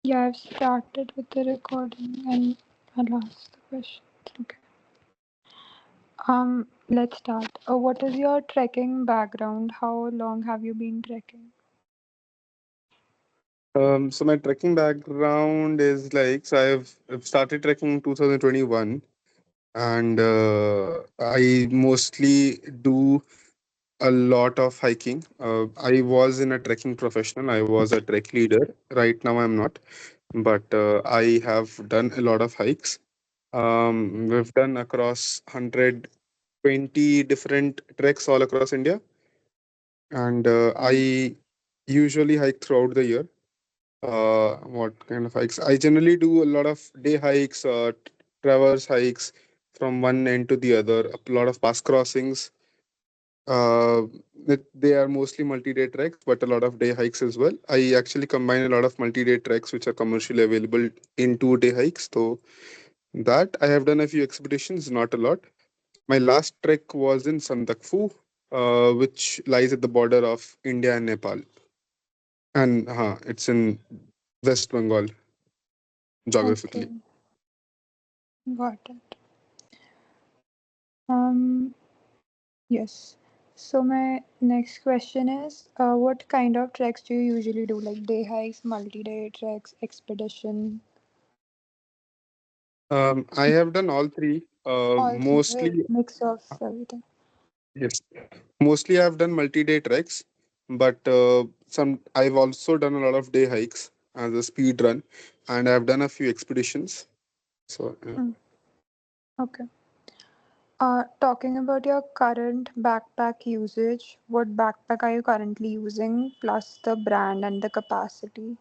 Yeah, I've started with the recording and I'll ask the question. Okay. Let's start. What is your trekking background? How long have you been trekking? So my trekking background is like I've started trekking in 2021, and I mostly do a lot of hiking. I was in a trekking professional. I was a trek leader. Right now I'm not, but I have done a lot of hikes. We've done across 120 different treks all across India, and I usually hike throughout the year. What kind of hikes? I generally do a lot of day hikes, traverse hikes from one end to the other, a lot of pass crossings. Uh, they are mostly multi-day treks, but a lot of day hikes as well. I actually combine a lot of multi-day treks which are commercially available in 2 day hikes. So that I have done a few expeditions, not a lot. My last trek was in Sandakfu, which lies at the border of India and Nepal, and it's in West Bengal geographically. Okay, got it. Um, yes. So my next question is, what kind of treks do you usually do? Like day hikes, multi-day treks, expedition, I have done all three. all three, right? Mostly, Mix of everything. yes. Mostly, I've done multi-day treks, but some I've also done a lot of day hikes as a speed run, and I've done a few expeditions. So, Mm, okay. Talking about your current backpack usage, what backpack are you currently using, plus the brand and the capacity?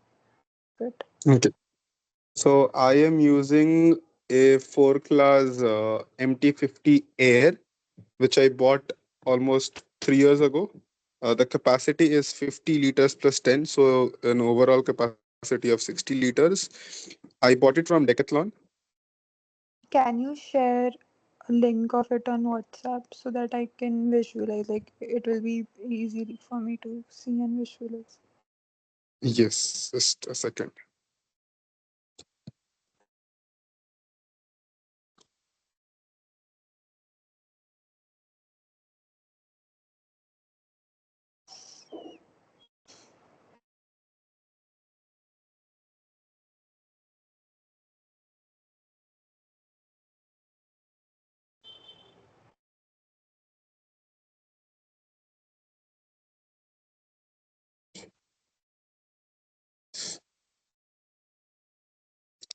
Good. okay. So I am using a four class MT50 Air, which I bought almost 3 years ago. The capacity is 50 liters plus 10, so an overall capacity of 60 liters. I bought it from Decathlon. Can you share a link of it on WhatsApp so that I can visualize? Like it will be easy for me to see and visualize. Yes, just a second.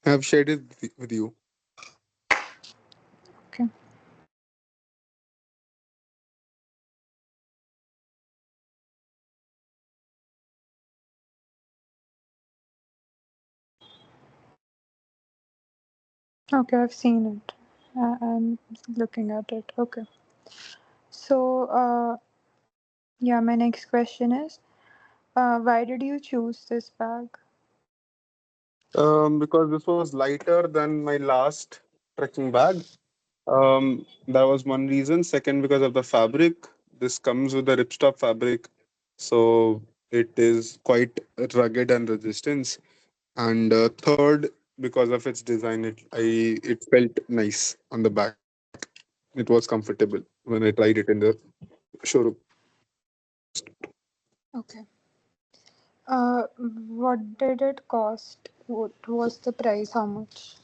I have shared it with you. Okay. Okay, I've seen it. I'm looking at it. Okay. So, yeah, my next question is, why did you choose this bag? Because this was lighter than my last trekking bag. That was one reason. Second, because of the fabric. This comes with the ripstop fabric, so it is quite rugged and resistance. And third, because of its design, it felt nice on the back. It was comfortable when I tried it in the showroom. Okay. What did it cost? What was the price? How much?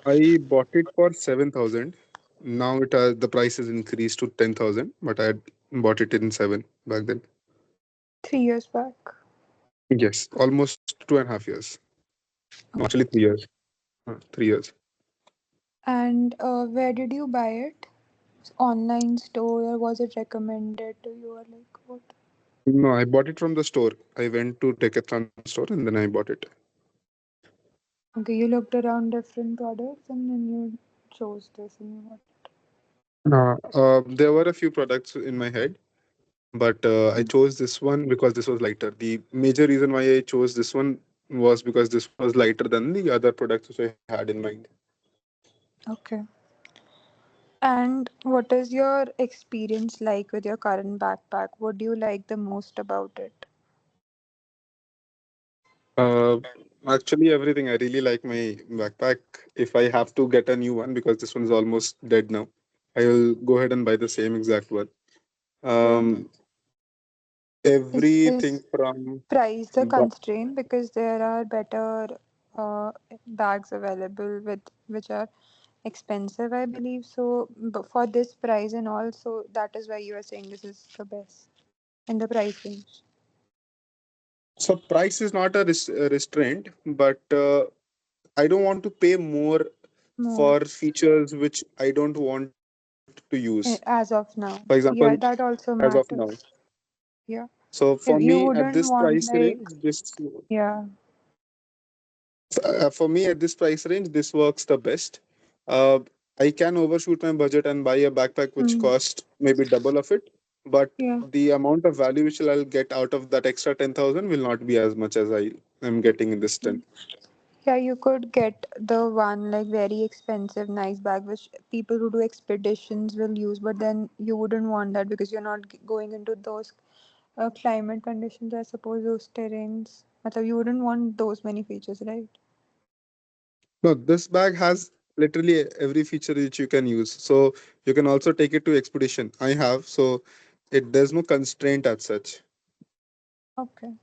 I bought it for 7,000. Now the price has increased to 10,000, but I had bought it in seven back then. 3 years back. Yes, almost 2.5 years. No, actually Okay. 3 years. 3 years. And where did you buy it? Online store or was it recommended to you or like what? No, I bought it from the store. I went to Decathlon store and then I bought it. Okay, you looked around different products and then you chose this and you got it. There were a few products in my head, but I chose this one because this was lighter. The major reason why I chose this one was because this was lighter than the other products which I had in mind. Okay. And what is your experience like with your current backpack? What do you like the most about it? Uh, Actually, everything. I really like my backpack. If I have to get a new one because this one is almost dead now, I will go ahead and buy the same exact one. Yeah. Um, Is Everything from price the ba- constraint because there are better uh, bags available with which are expensive, I believe. So, but for this price and also that is why you are saying this is the best in the price range. so price is not a restraint, but I don't want to pay more More for features which I don't want to use. For as of example, now. Yeah, that as of also now. matters. Yeah, So for if me you at this wouldn't price want range, like, this yeah. for me at this price range, this works the best. Uh, I can overshoot my budget and buy a backpack which Mm, cost maybe double of it, but yeah. the amount of value which I'll get out of that extra 10,000 will not be as much as I am getting in this 10. Yeah, you could get the one like very expensive nice bag which people who do expeditions will use, but then you wouldn't want that because you're not going into those climate conditions, I suppose, those terrains. Matlab, you wouldn't want those many features, right? No, this bag has literally every feature which you can use. So you can also take it to expedition. I have, so there's no constraint as such. Okay,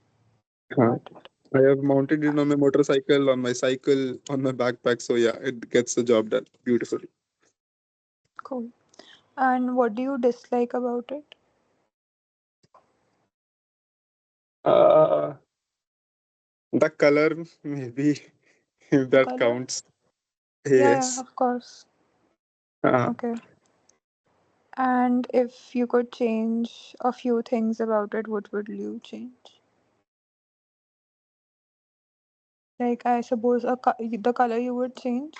Huh. got it. I have mounted it on my motorcycle, on my cycle, on my backpack. So yeah, it gets the job done beautifully. Cool. And what do you dislike about it? Uh, the color, maybe, if The that color? counts. Yeah, yeah, Yes. of course. Uh, Okay. And if you could change a few things about it, what would you change? Like, I suppose the color you would change?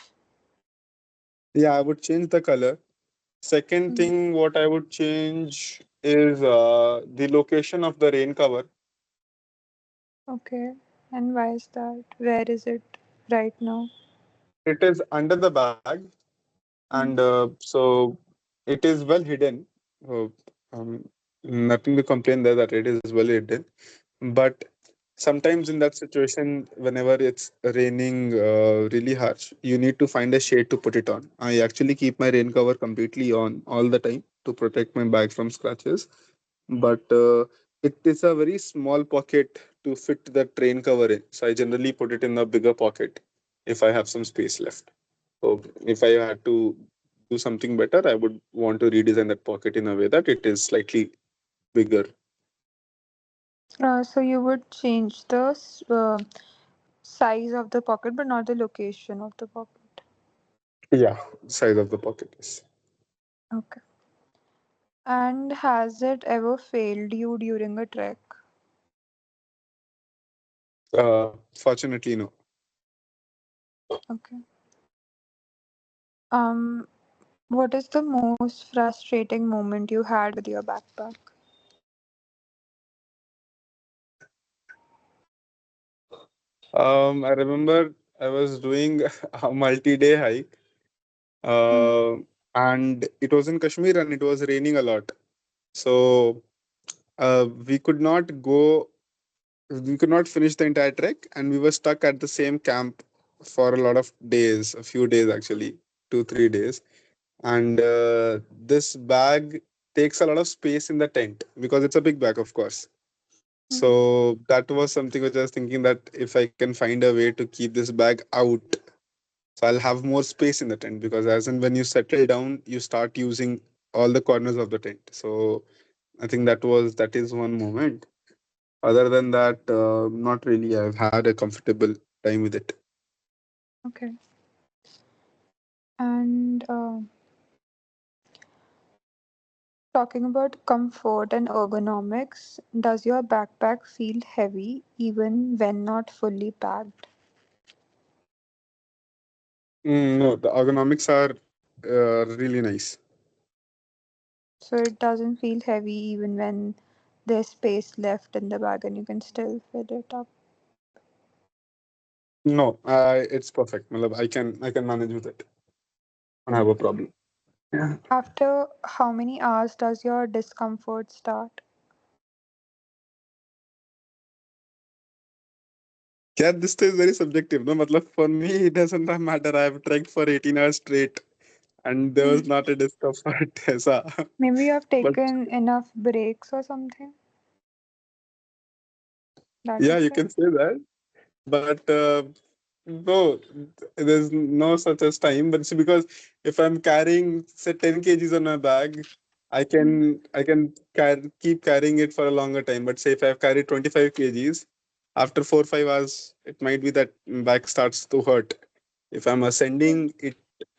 yeah, I would change the color. Second Hmm. thing, what I would change is the location of the rain cover. Okay. And why is that? Where is it right now? It is under the bag, and Hmm. so it is well hidden. Uh, um, Nothing to complain there that it is well hidden. But sometimes in that situation, whenever it's raining really harsh, you need to find a shade to put it on. I actually keep my rain cover completely on all the time to protect my bag from scratches. But it is a very small pocket to fit the train cover in. So I generally put it in a bigger pocket if I have some space left. So if I had to do something better, I would want to redesign that pocket in a way that it is slightly bigger. So you would change the size of the pocket, but not the location of the pocket. Yeah, size of the pocket is. Okay. And has it ever failed you during a trek? Fortunately, no. Okay. Um, what is the most frustrating moment you had with your backpack? I remember I was doing a multi-day hike, Hmm. uh, and it was in Kashmir and it was raining a lot. So we could not go, we could not finish the entire trek, and we were stuck at the same camp for a lot of days, a few days actually, 2 3 days. And this bag takes a lot of space in the tent because it's a big bag, of course. Hmm. So that was something which I was thinking that if I can find a way to keep this bag out, so I'll have more space in the tent because as in when you settle down, you start using all the corners of the tent. So I think that is one moment. Other than that, not really. I've had a comfortable time with it. Okay. And talking about comfort and ergonomics, does your backpack feel heavy even when not fully packed? No, the ergonomics are really nice. So it doesn't feel heavy even when there's space left in the bag and you can still fill it up. No, it's perfect. Matlab, I can manage with it. I don't have Cool. a problem. Yeah. After how many hours does your discomfort start? Yeah, this is very subjective. No, matlab, for me, it doesn't matter. I have trekked for 18 hours straight and there was not a discomfort. ऐसा. Maybe you have But taken enough breaks or something. That yeah, is you why. can say that. But no, there's no such as time. But see, because if I'm carrying say 10 kgs on my bag, I can keep carrying it for a longer time. But say if I've carried 25 kgs, after 4 5 hours, it might be that back starts to hurt. If I'm ascending,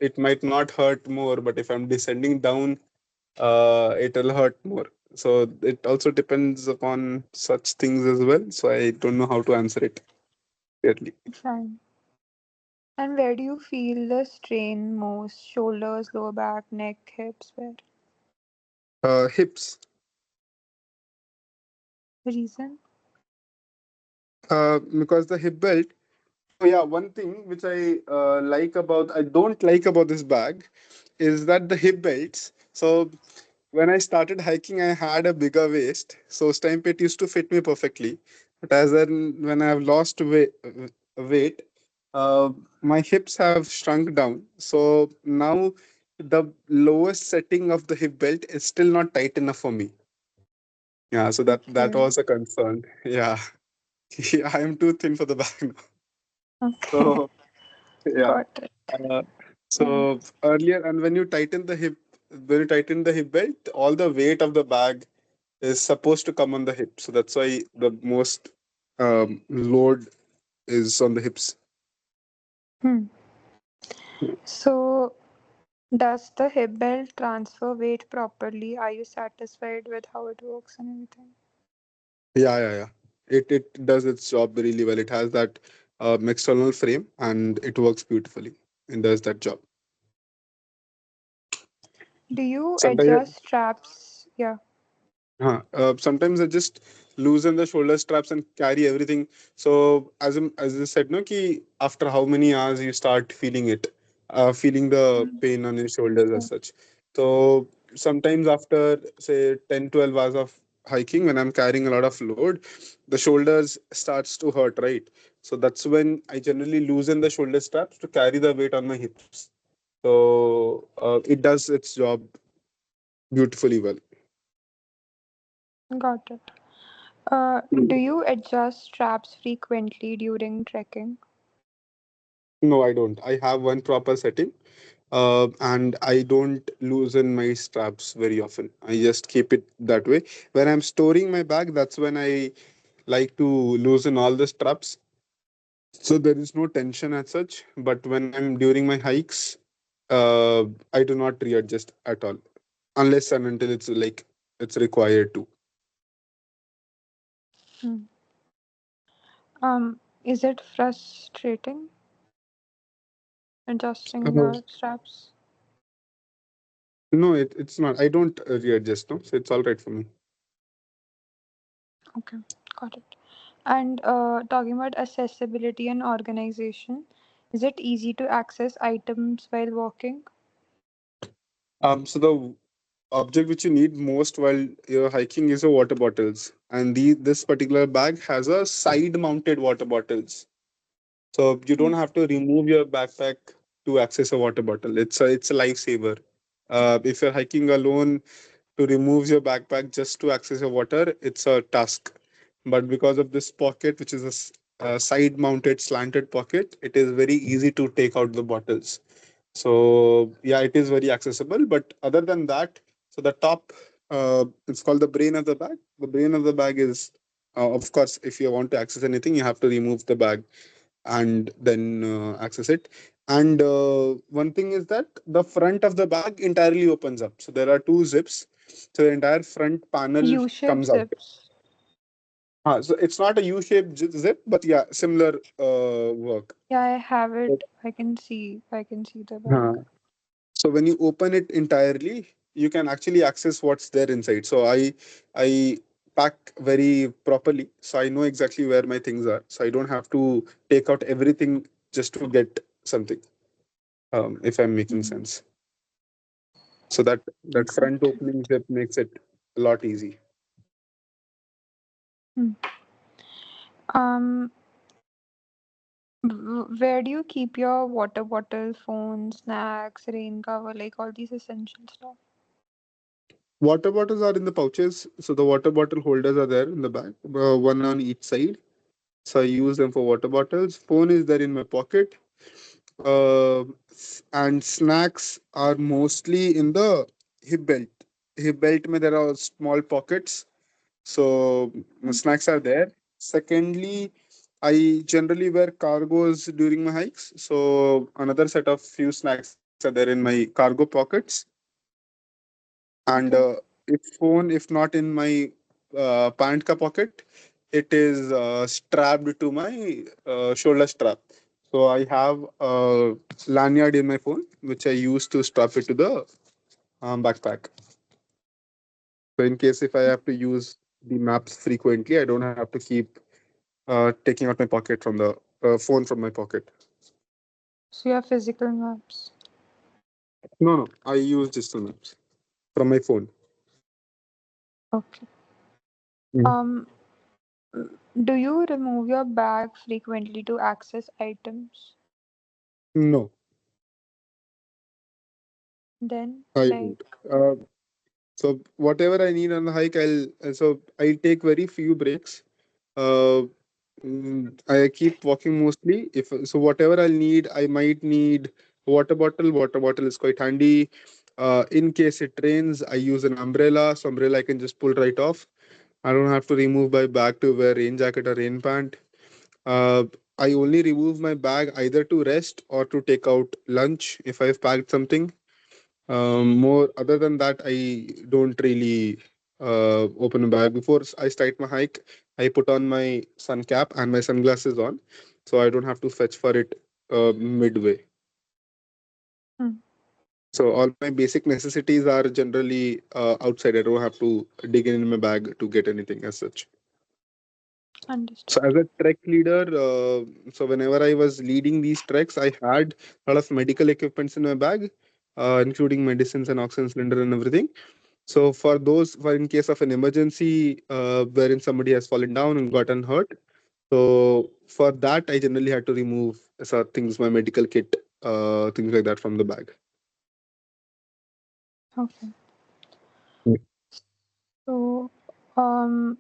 it might not hurt more. But if I'm descending down, it'll hurt more. So it also depends upon such things as well. So I don't know how to answer it clearly. Fine. And where do you feel the strain most? Shoulders, lower back, neck, hips? Where? Hips. Reason? Because the hip belt. So yeah, one thing which I don't like about this bag is that the hip belts. So when I started hiking, I had a bigger waist, so stamp it used to fit me perfectly. But as then when I have lost weight, uh, my hips have shrunk down. So now the lowest setting of the hip belt is still not tight enough for me. Yeah, so that Okay. was a concern. Yeah, yeah, I am too thin for the bag now. Okay. So yeah. Got it. Uh, Um, so earlier, and when you tighten the hip belt, all the weight of the bag is supposed to come on the hip. So that's why the most load is on the hips. hmm. So, does the hip belt transfer weight properly? Are you satisfied with how it works and everything? Yeah, yeah, yeah. It does its job really well. It has that external frame and it works beautifully. It does that job. Do you Sometimes adjust straps? Yeah. Sometimes I just loosen the shoulder straps and carry everything. So as I said, no, ki after how many hours you start feeling it, feeling the Mm. pain on your shoulders as Yeah. such. So sometimes after say 10 12 hours of hiking, when I'm carrying a lot of load, the shoulders starts to hurt, right? So that's when I generally loosen the shoulder straps to carry the weight on my hips. So it does its job beautifully well. Got it. Do you adjust straps frequently during trekking? No, I don't. I have one proper setting, and I don't loosen my straps very often. I just keep it that way. When I'm storing my bag, that's when I like to loosen all the straps, so there is no tension as such. But when I'm during my hikes, I do not readjust at all, unless and until it's required to. Hmm. Is it frustrating adjusting Uh, your straps? no, it's not. I don't readjust. No, so it's all right for me. Okay, got it. And talking about accessibility and organization, is it easy to access items while walking? So the object which you need most while you're hiking is a water bottles, and this particular bag has a side mounted water bottles, so you don't Hmm. have to remove your backpack to access a water bottle. It's a lifesaver. If you're hiking alone, to remove your backpack just to access your water, it's a task. But because of this pocket, which is a side mounted slanted pocket, it is very easy to take out the bottles. So yeah, it is very accessible. But other than that, so the top, it's called the brain of the bag. The brain of the bag is, of course, if you want to access anything, you have to remove the bag and then access it. And one thing is that the front of the bag entirely opens up. So there are two zips. So the entire front panel U-shaped comes out. zips. So it's not a U-shaped zip, but yeah, similar work. Yeah, I have it. I can see the Uh, bag. So when you open it entirely, you can actually access what's there inside. So I pack very properly, so I know exactly where my things are. So I don't have to take out everything just to get something. If I'm making Hmm. sense. So that Got front it. opening zip makes it a lot easy. Hmm. Um, Where do you keep your water bottle, phone, snacks, rain cover, like all these essential stuff? Water bottles are in the pouches, so the water bottle holders are there in the back, one on each side. So I use them for water bottles. Phone is there in my pocket, and snacks are mostly in the hip belt. Hip belt, mein there are small pockets, so Okay. snacks are there. Secondly, I generally wear cargos during my hikes, so another set of few snacks are there in my cargo pockets. And Okay. if phone, if not in my pant ka pocket, it is strapped to my shoulder strap. So I have a lanyard in my phone, which I use to strap it to the backpack. So in case if I have to use the maps frequently, I don't have to keep taking out my pocket from the phone from my pocket. So you have physical maps. No, no, I use digital maps from my phone. Okay. Mm. Um, do you remove your bag frequently to access items? No, Then, I like, don't. So whatever I need on the hike, I'll take very few breaks. Uh, I keep walking mostly. If so, whatever I'll need, I might need water bottle. Water bottle is quite handy. In case it rains, I use an umbrella. So umbrella I can just pull right off. I don't have to remove my bag to wear rain jacket or rain pant. Uh, I only remove my bag either to rest or to take out lunch if I've packed something. More other than that, I don't really open a bag. Before I start my hike, I put on my sun cap and my sunglasses on, so I don't have to fetch for it midway. hmm, So all my basic necessities are generally outside. I don't have to dig in my bag to get anything as such. So understood. as a trek leader, so whenever I was leading these treks, I had a lot of medical equipments in my bag, including medicines and oxygen cylinder and everything. So for those, for in case of an emergency wherein somebody has fallen down and gotten hurt, so for that I generally had to remove things, my medical kit, things like that from the bag. Okay. So, um,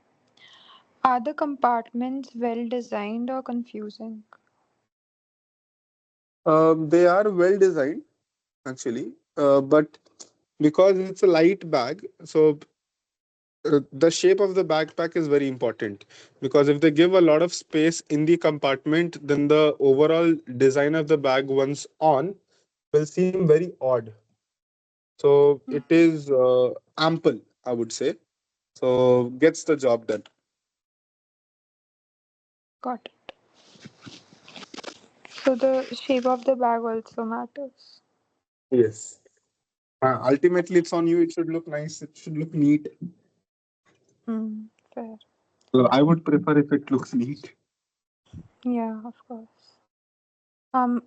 are the compartments well designed or confusing? They are well designed actually, but because it's a light bag, so the shape of the backpack is very important, because if they give a lot of space in the compartment, then the overall design of the bag once on will seem very odd. So it Hmm, is ample, I would say. So gets the job done. got it. So the shape of the bag also matters. Yes. Ultimately, it's on you. It should look nice. It should look neat. Hmm, fair. So I would prefer if it looks neat. Yeah, of course.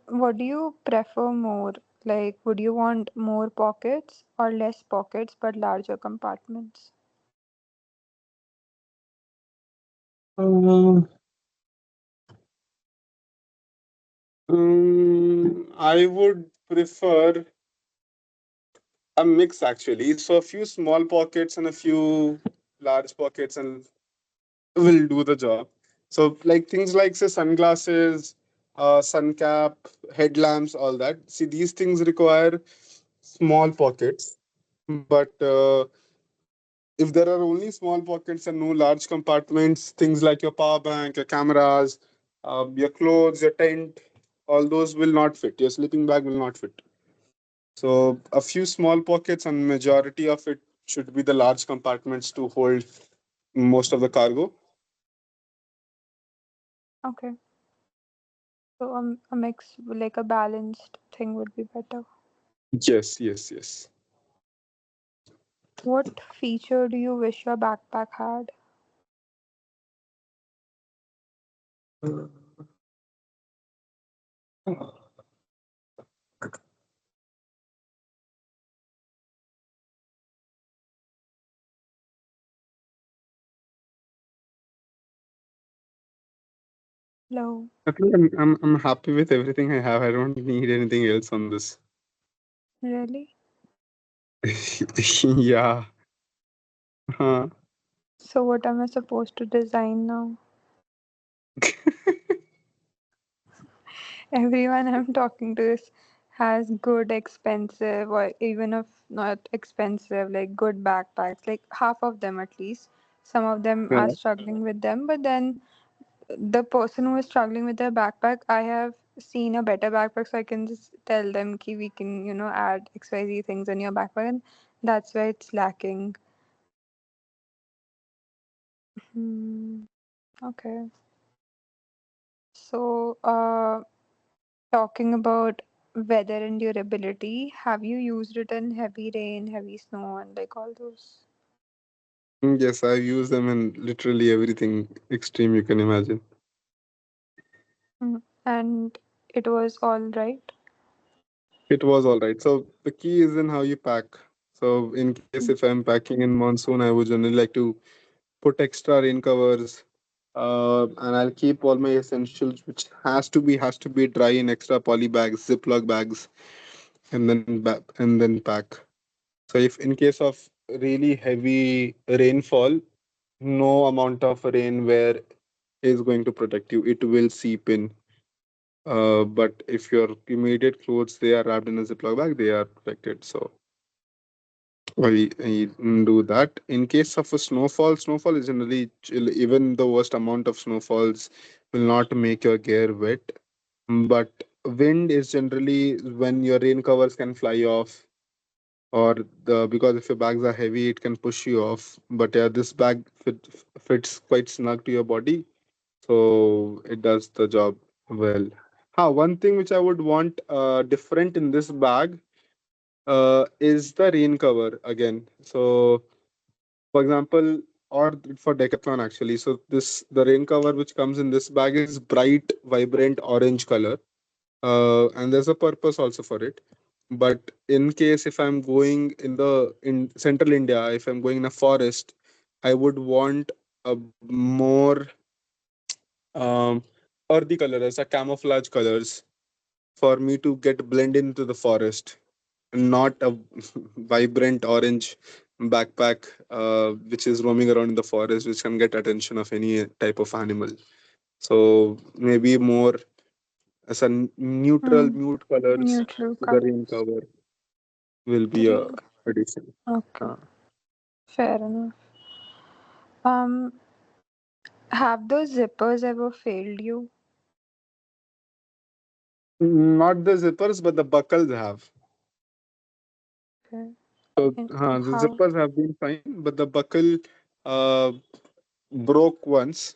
What do you prefer more? Like, would you want more pockets or less pockets but larger compartments? Um, I would prefer a mix actually. So a few small pockets and a few large pockets and will do the job. So like things like say sunglasses, sun cap, headlamps, all that. See, these things require small pockets. But if there are only small pockets and no large compartments, things like your power bank, your cameras, your clothes, your tent, all those will not fit. Your sleeping bag will not fit. So a few small pockets and majority of it should be the large compartments to hold most of the cargo. Okay. So a mix, like a balanced thing would be better. Yes, yes, yes. What feature do you wish your backpack had? Hello. I think I'm happy with everything I have. I don't need anything else on this. Really? Yeah. Huh. So what am I supposed to design now? Everyone I'm talking to is has good, expensive, or even if not expensive, like good backpacks. Like half of them at least. Some of them are Yeah. struggling with them, but then the person who is struggling with their backpack, I have seen a better backpack, so I can just tell them ki we can, add XYZ things in your backpack, and that's where it's lacking. Hmm. Okay. So, talking about weather and durability, have you used it in heavy rain, heavy snow, and like all those? Yes, I've used them in literally everything extreme you can imagine. Mm. And it was all right. It was all right. So the key is in how you pack. So in case if I'm packing in monsoon, I would generally like to put extra rain covers, and I'll keep all my essentials, which has to be dry in extra poly bags, Ziploc bags, and then pack. So if in case of really heavy rainfall, no amount of rain wear is going to protect you. It will seep in. But if your immediate clothes they are wrapped in a Ziploc bag, they are protected. So I do that. In case of a snowfall, snowfall is generally chill. Even the worst amount of snowfalls will not make your gear wet. But wind is generally when your rain covers can fly off, or the because if your bags are heavy, it can push you off. But yeah, this bag fits quite snug to your body, so it does the job well. One thing which I would want different in this bag is the rain cover again. So, for example, or for Decathlon actually. So this the rain cover which comes in this bag is bright, vibrant orange color, and there's a purpose also for it. But in case if I'm going in central India, if I'm going in a forest, I would want a more um, earthy colors, a camouflage colors for me to get blend into the forest, not a vibrant orange backpack which is roaming around in the forest, which can get attention of any type of animal. So maybe more as a neutral, Mm. mute colors Neutral to the rain colors. cover will be a Green. addition. Okay. Uh, Fair enough. Um, have those zippers ever failed you? Not the zippers, but the buckles have. Okay. So And the how? zippers have been fine, but the buckle uh, broke once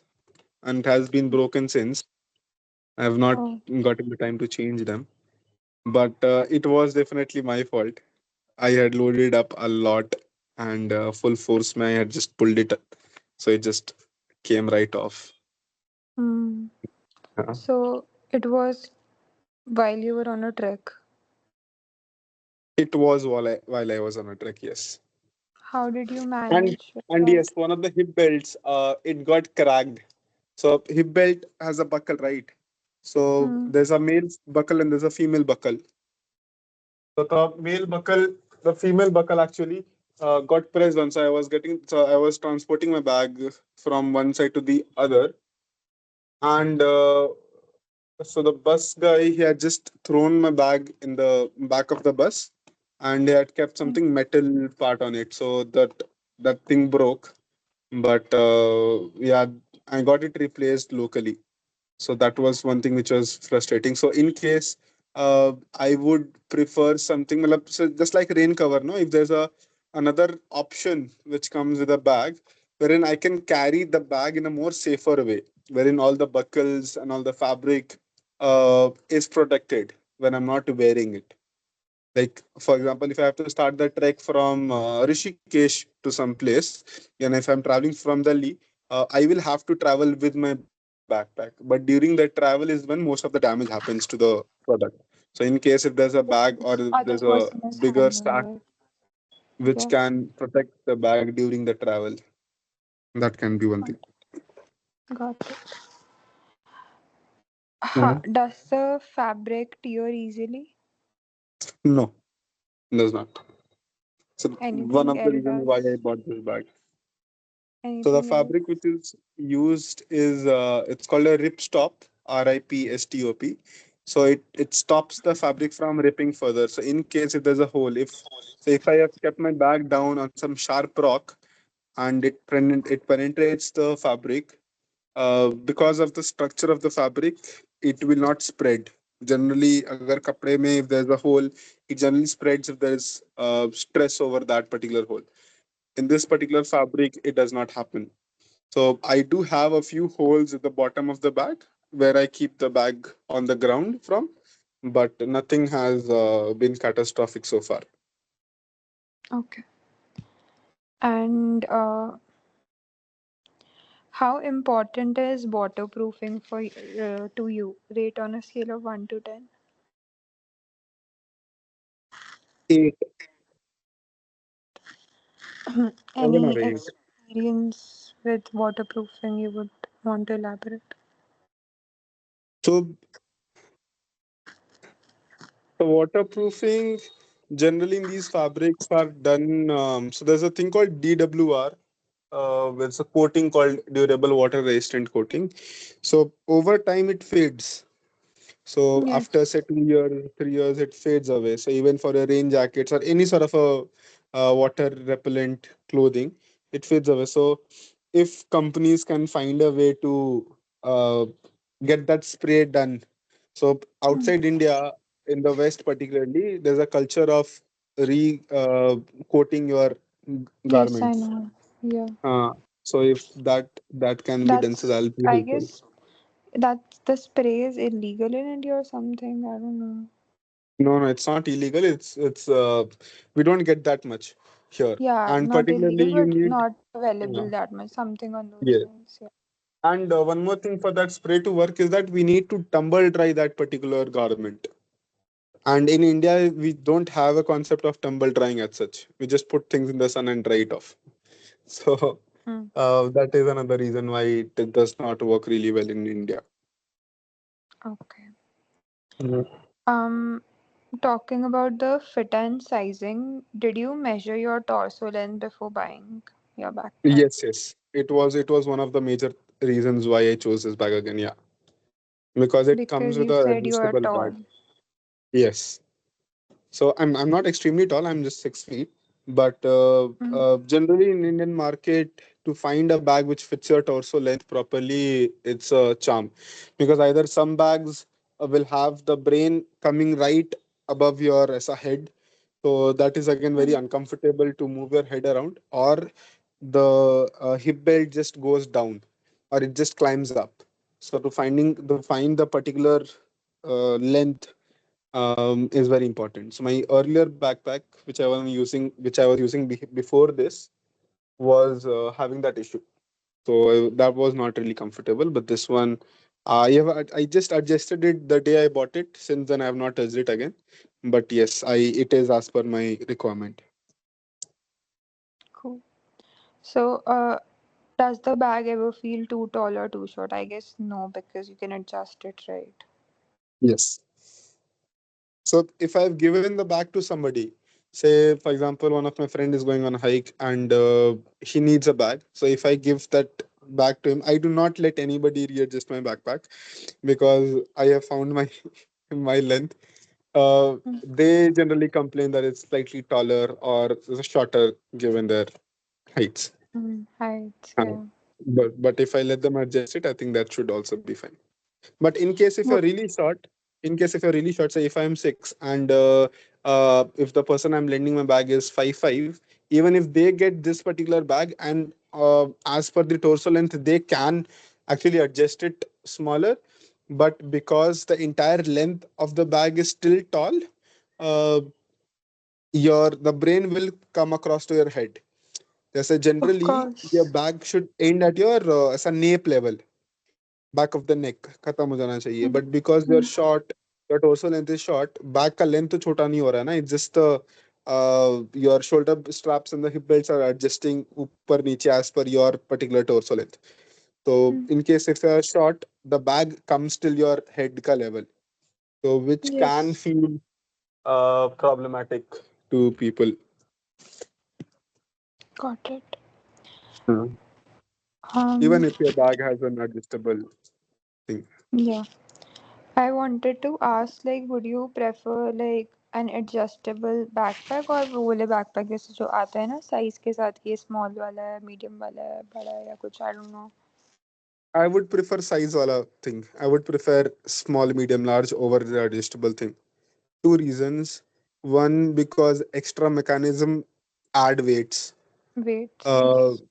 and has been broken since. I have not Oh. gotten the time to change them, but it was definitely my fault. I had loaded up a lot, and full force I had just pulled it, so it just came right off. Hmm. Uh, So it was while you were on a trek. it was while I was on a trek, yes. How did you And manage with and that? yes, one of the hip belts, it got cracked. So hip belt has a buckle, right? So Hmm. there's a male buckle and there's a female buckle. So the female buckle actually got pressed on. So I was transporting my bag from one side to the other, and so the bus guy he had just thrown my bag in the back of the bus, and he had kept Hmm. something metal part on it, so that thing broke. But yeah, I got it replaced locally. So that was one thing which was frustrating. So in case I would prefer something so just like rain cover, no, if there's a another option which comes with a bag wherein I can carry the bag in a more safer way, wherein all the buckles and all the fabric is protected when I'm not wearing it. Like for example, if I have to start the trek from Rishikesh to some place, and if I'm traveling from Delhi, I will have to travel with my backpack. But during that travel is when most of the damage happens to the product. So in case if there's a bag or there's Other a person is bigger handling stack it. which Yeah. can protect the bag during the travel, that can be one thing. Got it. Mhm. Does the fabric tear easily? No, does not. So one Anything of the else reasons why I does? bought this bag. So the Anything fabric else? which is used is it's called a rip stop, RIPSTOP. So it stops the fabric from ripping further. So in case if there's a hole, if I have kept my bag down on some sharp rock and it penetrates the fabric, because of the structure of the fabric, it will not spread. Generally, agar kapde mein if there's a hole, it generally spreads if there's stress over that particular hole. In this particular fabric, it does not happen. So I do have a few holes at the bottom of the bag where I keep the bag on the ground from, but nothing has been catastrophic so far. Okay. And how important is waterproofing for to you? Rate on a scale of 1 to 10. Eight, seven or Any eight. experience with waterproofing you would want to elaborate? So the waterproofing generally in these fabrics are done. So there's a thing called DWR. It's a coating called durable water resistant coating. So over time it fades. So after Yes. say 2 years, 3 years, it fades away. So even for a rain jackets or any sort of a water repellent clothing, it fades away. So if companies can find a way to get that spray done, so outside India, in the West particularly, there's a culture of re coating your Yes, I garments. know. Yeah. Uh, so if that can be done, so That's, that'll be I helpful. guess, that's the spray is illegal in India or something. I don't know. No, no, it's not illegal. It's we don't get that much here, Yeah, and not particularly illegal, you but need. not available Yeah. that much. Something on those Yeah. lines. Yeah. And one more thing for that spray to work is that we need to tumble dry that particular garment. And in India, we don't have a concept of tumble drying as such. We just put things in the sun and dry it off. So Hmm. that is another reason why it does not work really well in India. Okay. Mhm. Um, Talking about the fit and sizing, did you measure your torso length before buying your backpack? Yes, yes. It was one of the major reasons why I chose this bag again. Yeah, because it comes Because with you a said you are adjustable bag. tall. Yes. So I'm not extremely tall. I'm just 6 feet. But Mm, generally in Indian market, to find a bag which fits your torso length properly, it's a charm, because either some bags will have the brain coming right above your as a head, so that is again very mm, uncomfortable to move your head around, or the hip belt just goes down, or it just climbs up. So to find the particular length is very important. So my earlier backpack, which I was using before this, was having that issue. So that was not really comfortable. But this one, I just adjusted it the day I bought it. Since then, I have not touched it again. But yes, I it is as per my requirement. cool. So, does the bag ever feel too tall or too short? I guess no, because you can adjust it, right? Yes. So if I've given the bag to somebody, say for example, one of my friend is going on a hike and he needs a bag. So if I give that bag to him, I do not let anybody readjust my backpack, because I have found my my length. Mm, They generally complain that it's slightly taller or shorter given their heights. height, Uh, yeah. but if I let them adjust it, I think that should also be fine. But in case if you're What? really short, in case if you're really short, say if I'm 6 and if the person I'm lending my bag is 5'5", even if they get this particular bag and as per the torso length, they can actually adjust it smaller. But because the entire length of the bag is still tall, uh, your the brain will come across to your head. Yes, Of generally your course. bag should end at your as a nape level, back of the neck खत्म हो जाना चाहिए. Mm, But because you're mm, short, your torso length is short, back का length तो छोटा नहीं हो रहा है ना. It's just your shoulder straps and the hip belts are adjusting ऊपर नीचे as per your particular torso length. So mm. in case if you're short, the bag comes till your head ka level, so which can Yes, feel problematic to people. got it. Hmm. Um, Even if your bag has an adjustable thing. yeah. I wanted to ask, like, would you prefer like an adjustable backpack और वो वाले backpack जैसे जो आते हैं ना size के साथ, ये small वाला है, medium वाला है, बड़ा है या कुछ, I don't know. I would prefer size wala thing. I would prefer small, medium, large over the adjustable thing. Two reasons. One, because extra mechanism add weights. Weights, Uh, yes.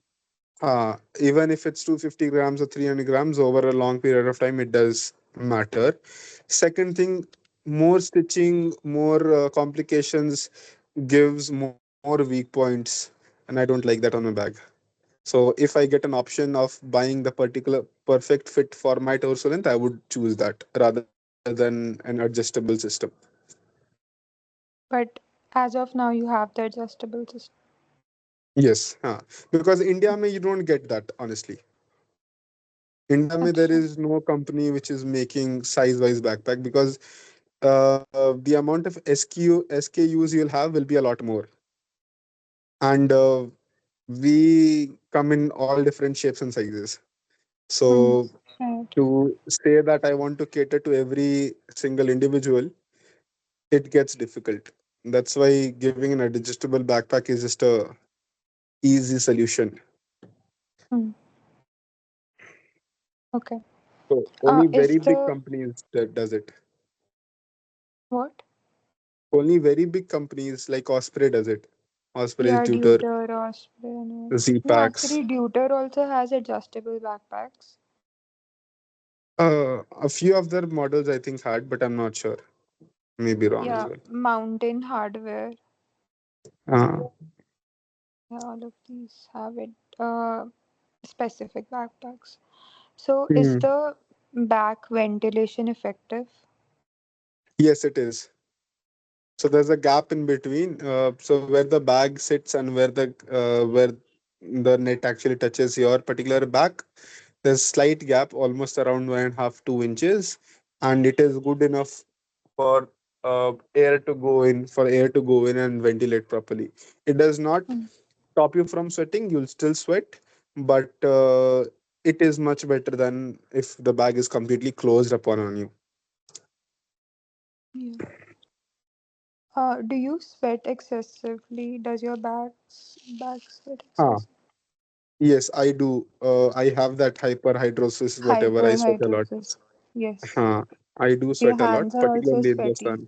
Even if it's 250 grams or 300 grams over a long period of time, it does matter. Second thing, more stitching, more complications gives more weak points, and I don't like that on my bag. So if I get an option of buying the particular perfect fit for my torso length, I would choose that rather than an adjustable system. But as of now, you have the adjustable system. Yes, because India mein you don't get that honestly. India mein there अच्छा. is no company which is making size wise backpack because the amount of SKUs you'll have will be a lot more, and we come in all different shapes and sizes. Hmm. So Right. to say that I want to cater to every single individual, it gets difficult. That's why giving an adjustable backpack is just a easy solution. Hmm. Okay. So only Is very big the companies that does it. what? Only very big companies like Osprey does it. Osprey, Yeah, Tutor, Deuter, Osprey, and all. Z No, Packs. actually, Deuter also has adjustable backpacks. A few of their models I think had, but I'm not sure. Maybe wrong as Yeah, well. Mountain Hardware. Uh, Yeah, all of these have it. Specific backpacks. So, is hmm. the back ventilation effective? Yes, it is. So there's a gap in between. So where the bag sits and where the net actually touches your particular back, there's slight gap, almost around 1.5 2 inches, and it is good enough for air to go in and ventilate properly. It does not Hmm. stop you from sweating. You'll still sweat, but it is much better than if the bag is completely closed upon on you. Yeah. Do you sweat excessively? Does your back sweat Huh. excessively? Yes, I do. I have that hyperhidrosis, whatever. I sweat a lot. Hyperhidrosis. Yes. Huh. I do Your sweat a lot, hands are also particularly in the sweaty sun.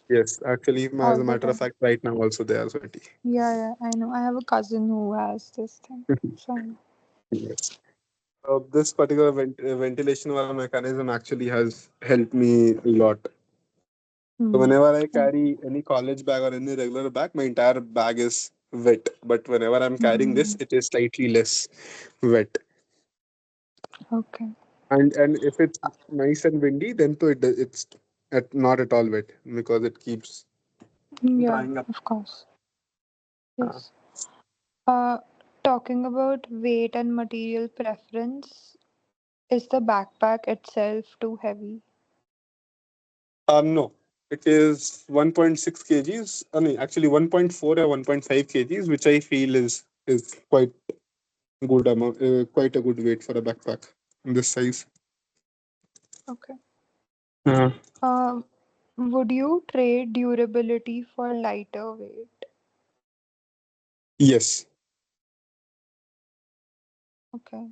Yes, actually, as all a the matter of time. fact, right now also they are sweaty. Yeah, yeah, I know. I have a cousin who has this thing. So I know. Yes. This particular ventilation wala mechanism actually has helped me a lot. So Hmm. whenever I Yeah. carry any college bag or any regular bag, my entire bag is wet. But whenever I'm carrying this, Hmm. it is slightly less wet. Okay. And if it's nice and windy, then to it's not at all wet because it keeps Yeah, drying up. of course. Uh, Yes. Uh, Talking about weight and material preference, is the backpack itself too heavy? no, it is 1.6 kgs. No, actually 1.4 or 1.5 kgs, which I feel is good amount, quite a good weight for a backpack in this size. Okay. Uh, Uh, would you trade durability for lighter weight? yes. Okay.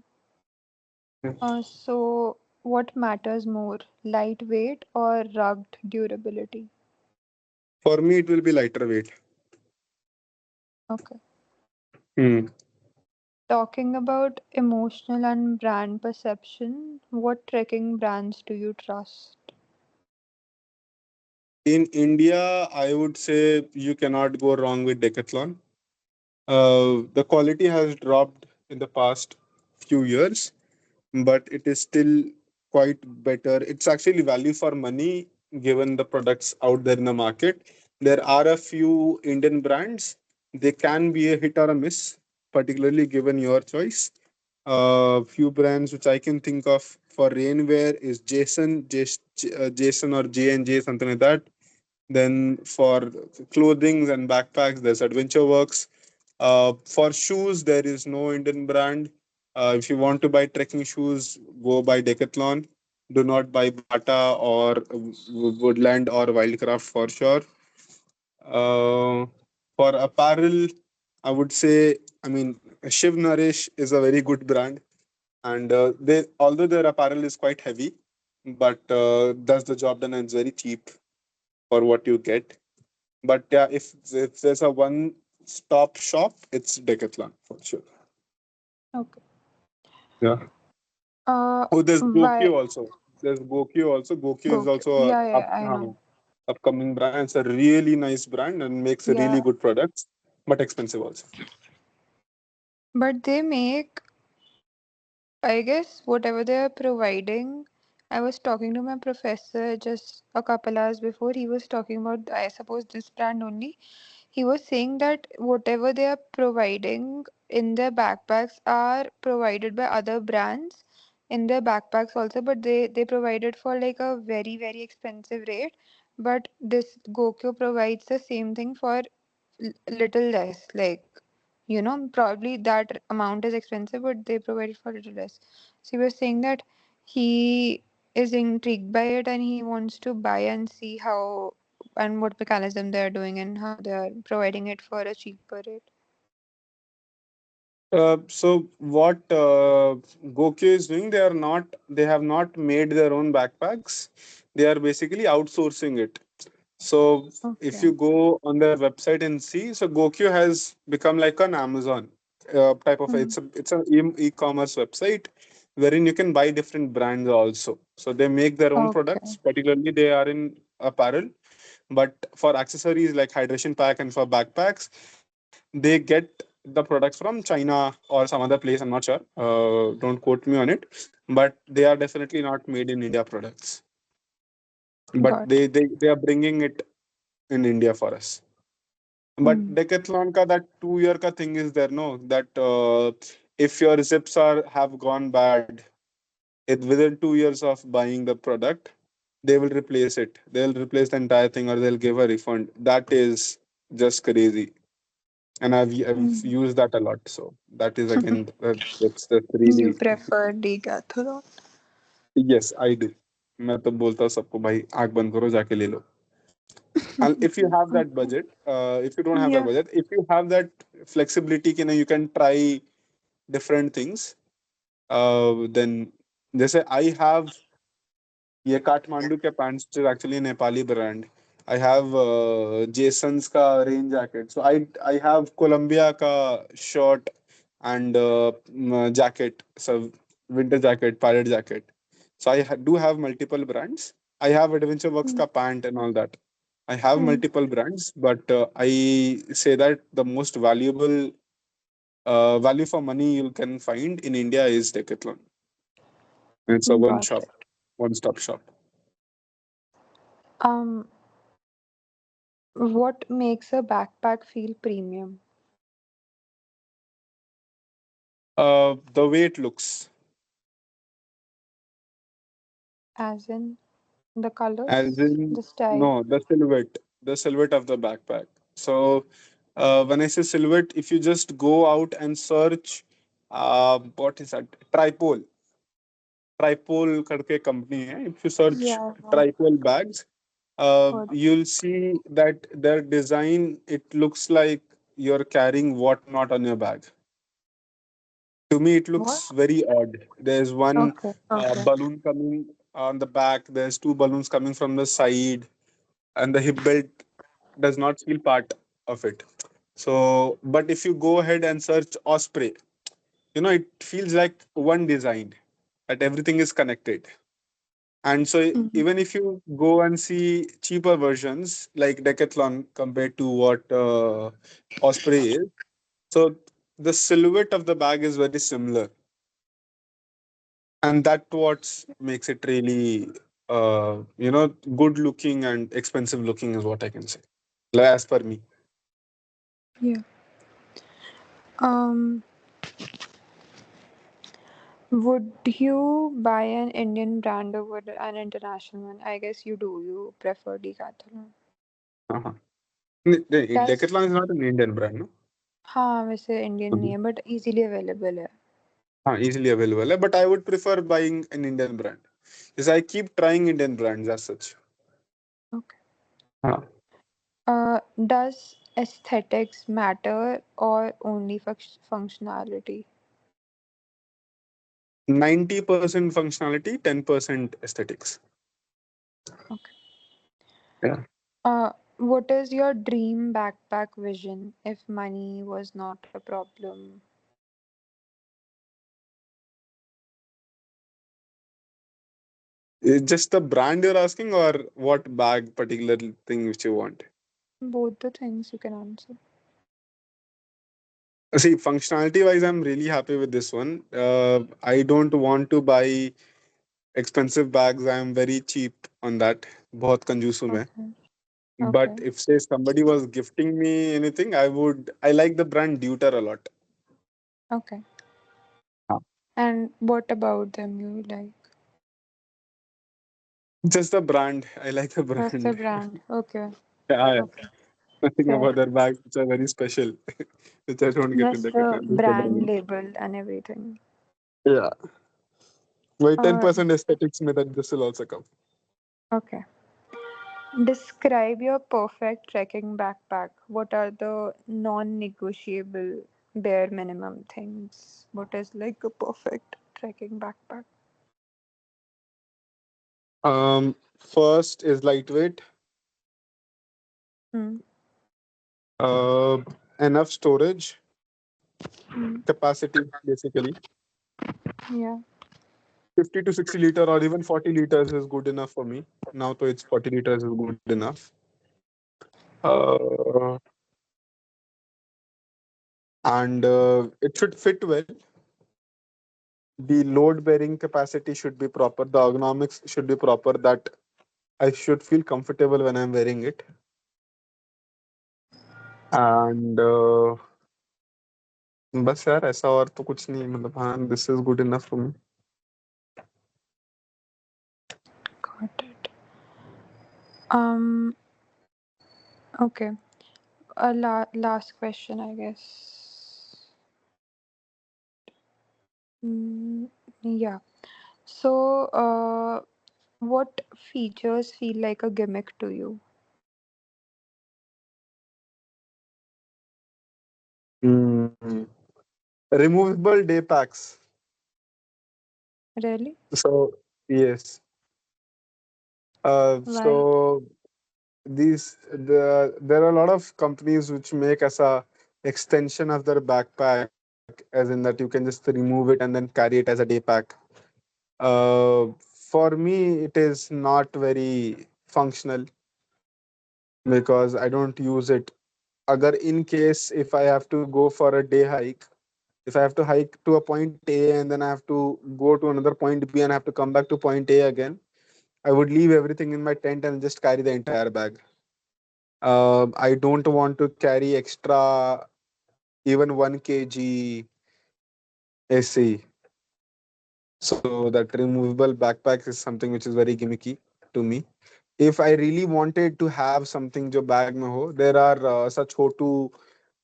So what matters more, lightweight or rugged durability? For me, it will be lighter weight. Okay. Hmm. Talking about emotional and brand perception, what trekking brands do you trust? In India, I would say you cannot go wrong with Decathlon. The quality has dropped in the past few years, but it is still quite better. It's actually value for money given the products out there in the market. There are a few Indian brands. They can be a hit or a miss, particularly given your choice. Few brands which I can think of for rainwear is Jason or J and J, something like that. Then for clothing and backpacks, there's Adventure Works. For shoes, there is no Indian brand. If you want to buy trekking shoes, go buy Decathlon. Do not buy Bata or Woodland or Wildcraft for sure. Uh, for apparel, I would say, I mean, Shiv Nourish is a very good brand, and they although their apparel is quite heavy, but does the job done and it's very cheap for what you get. But yeah, if there's a one stop shop, it's Decathlon for sure. Okay. Yeah. Uh, Oh, there's why Gokyo also. There's Gokyo also. Gokyo is Gokyo? also a Yeah, yeah, I know. upcoming brand. It's a really nice brand and makes really Yeah, good products, but expensive also. but they make, I guess, whatever they're providing. I was talking to my professor just a couple hours before. He was talking about, I suppose, this brand only. He was saying that whatever they are providing in their backpacks are provided by other brands in their backpacks also, but they provide it for like a very very expensive rate. But this Gokyo provides the same thing for little less. Like, probably that amount is expensive, but they provide it for little less. So he was saying that he is intrigued by it and he wants to buy and see how and what mechanism they are doing and how they are providing it for a cheaper rate. So what Gokyo is doing, they have not made their own backpacks. They are basically outsourcing it. So if Okay. you go on their website and see, so Gokyo has become like an Amazon type of, Mm. it's an e-commerce website wherein you can buy different brands also. So they make their own Okay. products, particularly they are in apparel, but for accessories like hydration pack and for backpacks, they get the products from China or some other place. I'm not sure. Don't quote me on it, but they are definitely not made in India products. But Got it. they are bringing it in India for us. But Mm. Decathlon ka that 2 year ka thing is there, no? That if your zips are have gone bad, within 2 years of buying the product, they will replace it. They'll replace the entire thing or they'll give a refund. That is just crazy. And I've Mm. used that a lot. So that is again that's You really prefer decathlon? yes, I do. मैं तो बोलता हूँ सबको भाई आंख बंद करो जाके ले लो. And if you have that Okay. budget, if you don't have that Yeah. budget, if you have that flexibility, you can try different things. Then जैसे I have ये काठमांडू के pants which is actually a Nepali brand. I have Jason's का rain jacket. So I have Columbia का shirt and jacket. So winter jacket, pirate jacket. So do have multiple brands. I have Adventure Works Mm. का pant and all that. I have Mm. multiple brands, but I say that the most valuable value for money you can find in India is Decathlon. It's a one Got shop, it. one stop shop. Um, what makes a backpack feel premium? The way it looks, As in the as colors, in the style. no, the silhouette of the backpack. So when I say silhouette, if you just go out and search, what is that? Tripole करके company है. If you search Yeah, I know. tripole bags, Heard of you'll see that their design, it looks like you're carrying what not on your bag. To me, it what? looks very odd. There's one Okay, okay. balloon coming on the back. There's two balloons coming from the side, and the hip belt does not feel part of it. So, but if you go ahead and search Osprey, it feels like one design, that everything is connected. And so, Mm-hmm. even if you go and see cheaper versions like Decathlon compared to what Osprey is, so the silhouette of the bag is very similar, and that what makes it really good looking and expensive looking is what I can say, like, as per me. Yeah. Um, Would you buy an Indian brand over an international one? I guess you do. You prefer Decathlon. Uh-huh. Does Decathlon is not an Indian brand, no? हाँ वैसे Indian नहीं Mhm. है but easily available है. Easily available, but I would prefer buying an Indian brand. Because I keep trying Indian brands as such. Okay. Huh. Does aesthetics matter or only functionality? 90% functionality, 10% aesthetics. Okay. Yeah. What is your dream backpack vision if money was not a problem? Just the brand you're asking, or what bag particular thing which you want? Both the things you can answer. See, functionality wise, I'm really happy with this one. I don't want to buy expensive bags. I'm very cheap on that. बहुत कंजूस हूँ मैं. Okay. But Okay. if say somebody was gifting me anything, I would. I like the brand Deuter a lot. Okay. हाँ. And what about them you like? Just the brand. I like the Just the brand. brand. Okay. Yeah, Okay. nothing Fair. about their bags which are very special, which I don't get in Just the Decathlon. Just the brand brand. label and everything. Yeah. Why Uh, 10% aesthetics में that this will also come. okay. Describe your perfect trekking backpack. What are the non-negotiable bare minimum things? What is like a perfect trekking backpack? First is lightweight, Hmm. uh, enough storage Hmm. capacity, basically. Yeah. 50 to 60 liter or even 40 liters is good enough for me. Now, so it's 40 liters is good enough. Uh, and it should fit well. The load bearing capacity should be proper. The ergonomics should be proper. That I should feel comfortable when I'm wearing it. And बस यार ऐसा और तो कुछ नहीं मतलब हाँ this is good enough for me. Got it. Um. Okay. Last question, I guess. Mm, yeah. So, what features feel like a gimmick to you? Mm. Removable day packs. Really? So yes. Why? So there are a lot of companies which make as a extension of their backpack, as in that you can just remove it and then carry it as a day pack. For me, it is not very functional because I don't use it. Agar in case if I have to go for a day hike, if I have to hike to a point A and then I have to go to another point B and I have to come back to point A again, I would leave everything in my tent and just carry the entire bag. I don't want to carry extra, even 1 kg AC. So that removable backpack is something which is very gimmicky to me. If I really wanted to have something जो bag में हो, there are such Ho2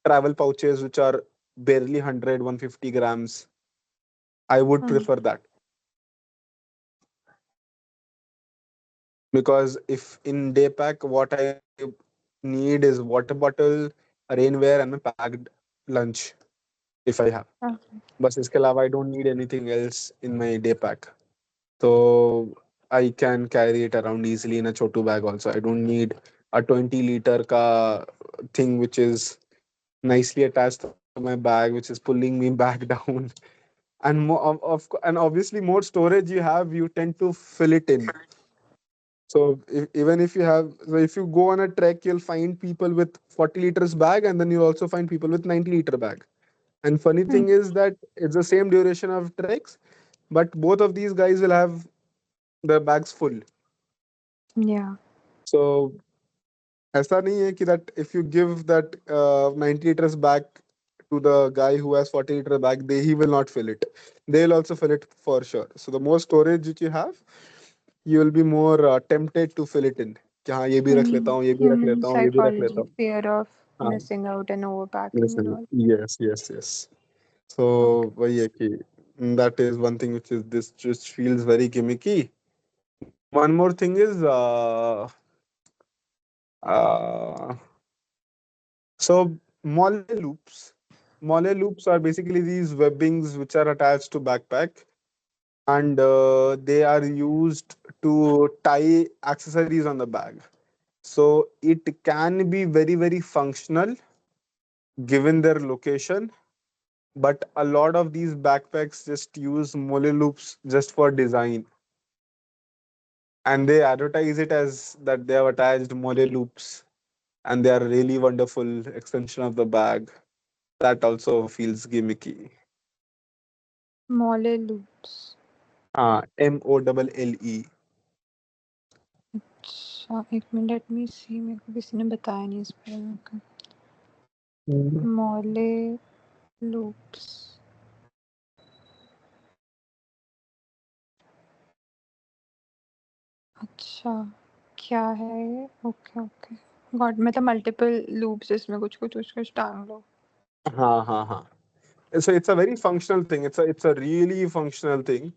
travel pouches which are barely 100, 150 grams. I would Hmm. prefer that because if in day pack, what I need is water bottle, rainwear, and a packed lunch if I have. Okay. बस इसके अलावा I don't need anything else in my day pack. So I can carry it around easily in a chotu bag also. I don't need a 20 liter ka thing which is nicely attached to my bag, which is pulling me back down. And and obviously more storage you have, you tend to fill it in. So even if you have, so if you go on a trek, you'll find people with 40 liters bag, and then you also find people with 90-liter bag. And funny Hmm. thing is that it's the same duration of treks, but both of these guys will have their bags full. Yeah. So ऐसा नहीं है कि that if you give that 90 liters back to the guy who has 40-liter bag, he will not fill it. They'll also fill it for sure. So the more storage that you have, you will be more tempted to fill it in. कि हाँ ये भी रख लेता हूँ, ये भी रख Human लेता हूँ, ये भी रख लेता psychology, हूँ. fear of हाँ, missing out and overpacking and listen. all. Yes, yes, yes. Okay. So वही है कि that is one thing which is this just feels very gimmicky. One more thing is uh, so molle loops. Molle loops are basically these webbings which are attached to backpack, and they are used to tie accessories on the bag. So it can be very, very functional given their location, but a lot of these backpacks just use molle loops just for design, and they advertise it as that they have attached molle loops and they are really wonderful extension of the bag. That also feels gimmicky. Molle loops. Molle. अच्छा एक minute, let me सी, मेरे को किसी ने बताया नहीं इस बारे में. Okay. Mhm. मोले लूप्स. अच्छा क्या है ये? Okay okay. गॉड, मतलब मल्टीपल लूप्स इसमें कुछ कुछ टांग लो. Ha. So it's a very functional thing. It's a really functional thing.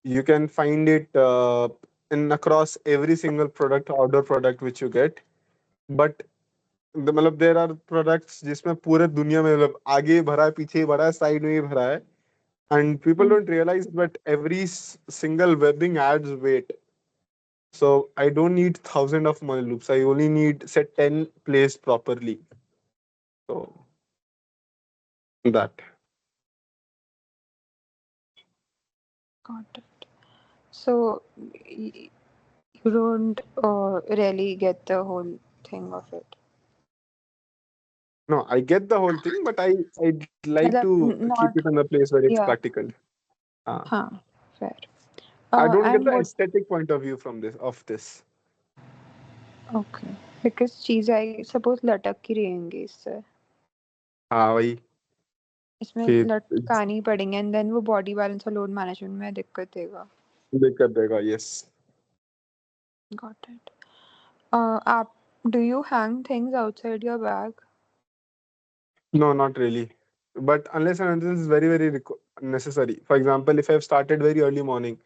You can find it in across every single product, outdoor product which you get. But मतलब there are products जिसमें पूरे दुनिया में मतलब आगे भरा है, पीछे भरा है, साइड में भी भरा है, and people don't realize that every single webbing adds weight. So I don't need thousand of money loops. I only need set 10 placed properly. So that. Got it. So you don't really get the whole thing of it. No, I get the whole thing, but I'd like मतलब to keep it not, in a place where it's yeah. practical. Uh, हाँ, fair. I don't get And the what? aesthetic point of view from this of this. Okay, because चीज़ें I suppose लटक की रहेंगी इससे. हाँ वही इसमें कि लटकानी पड़ेंगे एंड देन वो बॉडी बैलेंस और लोड मैनेजमेंट में दिक्कत देगा. दिक्कत देगा. Yes. Got it. आप, do you hang things outside your bag? No, not really. But unless and until it's very very necessary. For example, if I've started very early morning,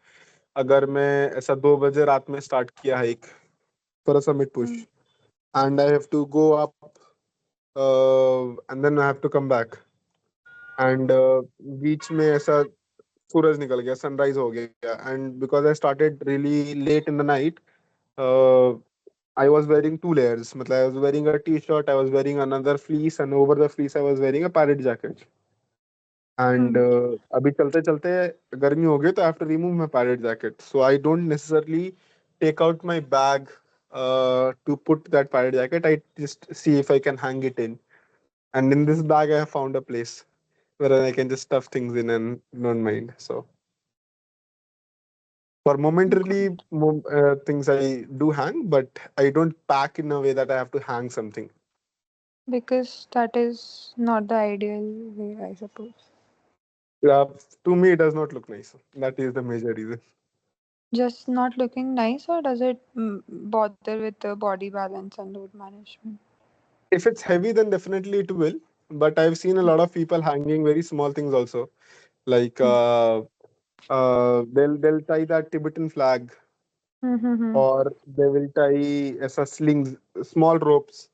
अगर मैं ऐसा 2 बजे रात में start किया hike for a summit push, Hmm. and I have to go up, and then I have to come back, and बीच में ऐसा सूरज निकल गया, सनराइज हो गया, and because I started really late in the night, uh, I was wearing two layers. मतलब I was wearing a t-shirt, I was wearing another fleece, and over the fleece I was wearing a parrot jacket. And Hmm. अभी चलते चलते गर्मी हो गई तो I have to remove my parrot jacket. So I don't necessarily take out my bag to put that parrot jacket. I just see if I can hang it in. And in this bag I have found a place where I can just stuff things in and don't mind. So for momentarily Good. things I do hang, but I don't pack in a way that I have to hang something. Because that is not the ideal way, I suppose. Uh, to me, it does not look nice. That is the major reason. Just not looking nice, or does it bother with the body balance and load management? If it's heavy, then definitely it will. But I've seen a lot of people hanging very small things also, like they'll tie that Tibetan flag, Mm-hmm. or they will tie as a slings, small ropes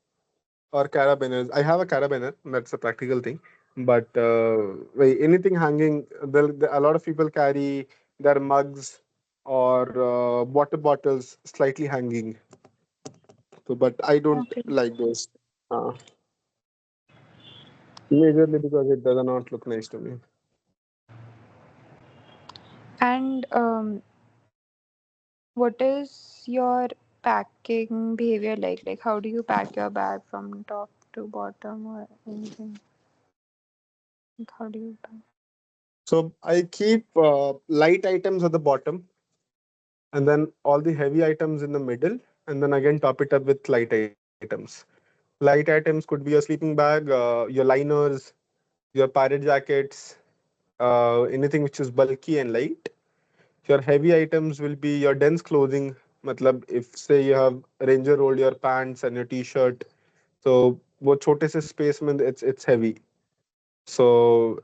or carabiners. I have a carabiner. That's a practical thing. But anything hanging, a lot of people carry their mugs or water bottles slightly hanging. So, but I don't Okay. like those. Uh, Majorly because it does not look nice to me. And what is your packing behavior like? Like, how do you pack your bag from top to bottom or anything? Like, how do you pack? So I keep light items at the bottom, and then all the heavy items in the middle, and then again top it up with light items. Light items could be a sleeping bag, your liners, your pirate jackets, anything which is bulky and light. Your heavy items will be your dense clothing. Matlab, if say you have ranger rolled your pants and your t-shirt, so वो छोटे से space में it's heavy. So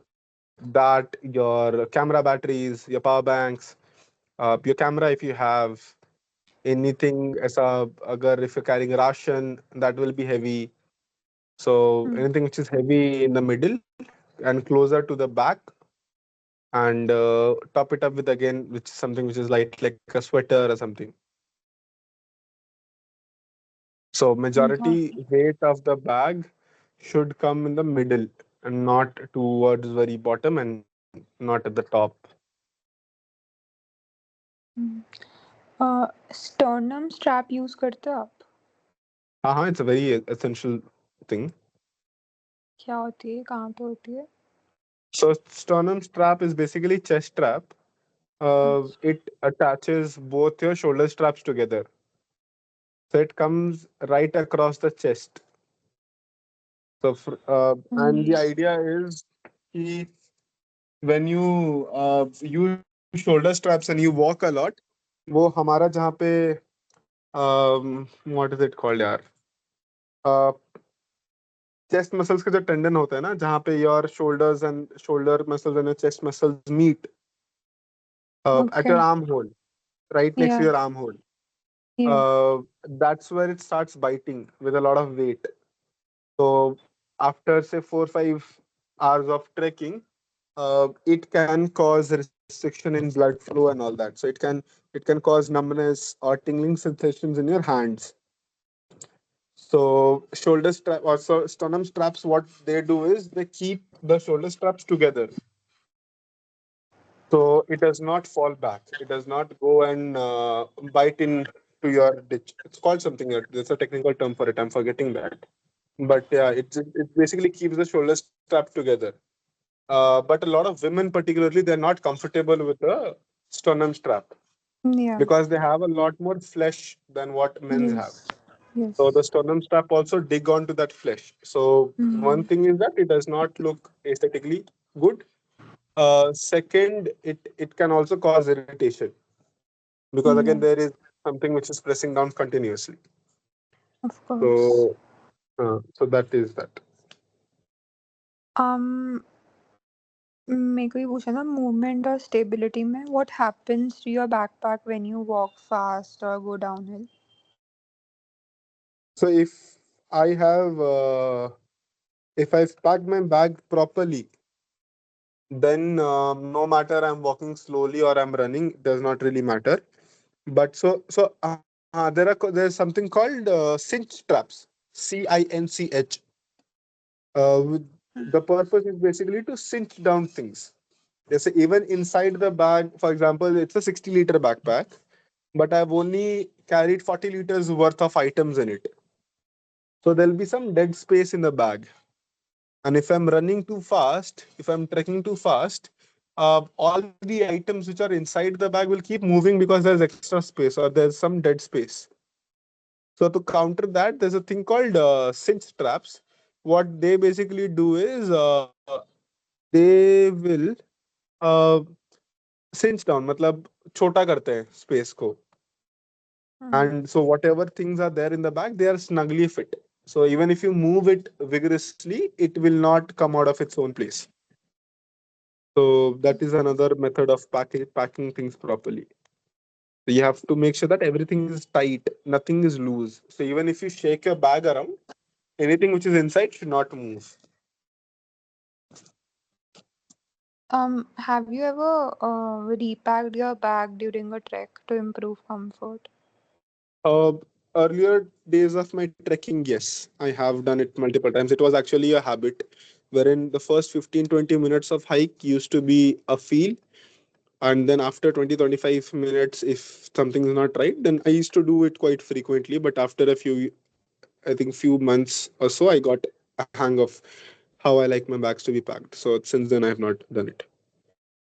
that your camera batteries, your power banks, your camera if you have anything ऐसा अगर if you're carrying ration that will be heavy. So Mm. anything which is heavy in the middle and closer to the back, and top it up with again which is something which is light like a sweater or something. So majority Okay. weight of the bag should come in the middle and not towards very bottom and not at the top. Mm. Sternum strap use करते हो आप? हाँ, it's a very essential thing. क्या होती है, कहाँ पे होती है? So sternum strap is basically chest strap. अच्छा. It attaches both your shoulder straps together. So it comes right across the chest. So and the Mm. idea is कि when you use shoulder straps and you walk a lot, वो हमारा जहाँ पे what is it called यार, chest muscles के जो tendon होता है ना जहाँ पे your shoulders and shoulder muscles and chest muscles meet at your Okay. armhole, right next to Yeah. your armhole. Yeah. That's where it starts biting with a lot of weight. So after say 4 5 hours of trekking, it can cause restriction in blood flow and all that. So it can cause numbness or tingling sensations in your hands. So shoulder strap or so sternum straps, what they do is they keep the shoulder straps together. So it does not fall back. It does not go and bite into your ditch. It's called something. There's a technical term for it. I'm forgetting that. But yeah, it basically keeps the shoulder strap together. But a lot of women, particularly, they're not comfortable with the sternum strap Yeah. because they have a lot more flesh than what men's have. Yes. So the Yes. sternum strap also dig onto that flesh. So one Mm. thing is that it does not look aesthetically good. Second, it can also cause irritation because again Yeah. there is something which is pressing down continuously. Of course. So so that is that. Um, मेरे को ये पूछना था, movement और stability में what happens to your backpack when you walk fast और go downhill? So I have if I've packed my bag properly, then no matter I'm walking slowly or I'm running, it does not really matter. But there's something called cinch traps, CINCH. The purpose is basically to cinch down things. Yes, even inside the bag, for example, it's a 60-liter backpack, but I've only carried 40 liters worth of items in it. So there'll be some dead space in the bag. And if I'm running too fast, if I'm trekking too fast, all the items which are inside the bag will keep moving because there's extra space or there's some dead space. So to counter that, there's a thing called cinch traps. What they basically do is they will uh, cinch down, मतलब छोटा करते हैं space को. And so whatever things are there in the bag, they are snugly fit. So even if you move it vigorously, it will not come out of its own place. So that is another method of packing things properly. So you have to make sure that everything is tight, nothing is loose. So even if you shake your bag around, anything which is inside should not move. Have you ever repacked your bag during a trek to improve comfort? Uh, Earlier days of my trekking, yes, I have done it multiple times. It was actually a habit wherein the first 15 to 20 minutes of hike used to be a feel. And then after 20 to 25 minutes, if something is not right, then I used to do it quite frequently. But after a few, I think few months or so, I got a hang of how I like my bags to be packed. So since then, I have not done it.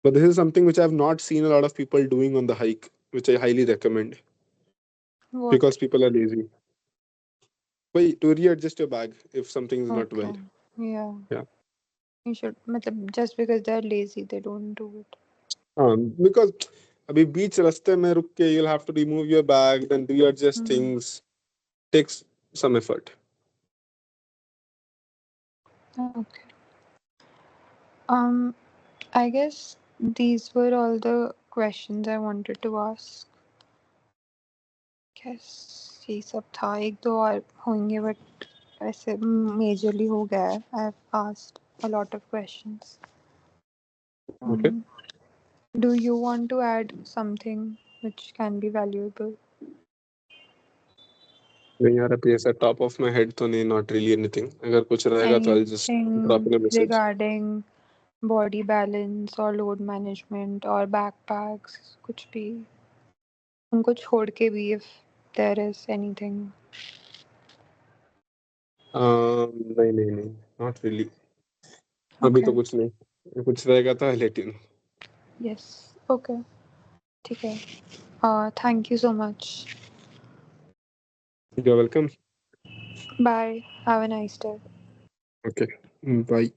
But this is something which I have not seen a lot of people doing on the hike, which I highly recommend because What? people are lazy. Why to readjust your bag if something is not well. Okay. Yeah. Yeah. You should, matlab, just because they're lazy, they don't do it. Because अभी बीच रास्ते में रुक के you'll have to remove your bag, then readjust Hmm. things, takes some effort. Okay. Um, I guess these were all the questions I wanted to ask. Guess यही सब था एक दो और होंगे but ऐसे मेजरली हो गया है. I've asked a lot of questions. Okay. Um, do you want to add something which can be valuable? नहीं यार अभी ऐसा top of my head तो नहीं, not really anything. अगर कुछ रहेगा तो I'll just drop Anything in a message. regarding body balance or load management or backpacks, कुछ भी उनको छोड़ के भी if there is anything. नहीं नहीं नहीं, not really. अभी तो Okay. कुछ नहीं, कुछ रहेगा तो I'll let you know. Yes. Okay. ठीक है. Thank you so much. You're welcome. Bye. Have a nice day. Okay. Bye.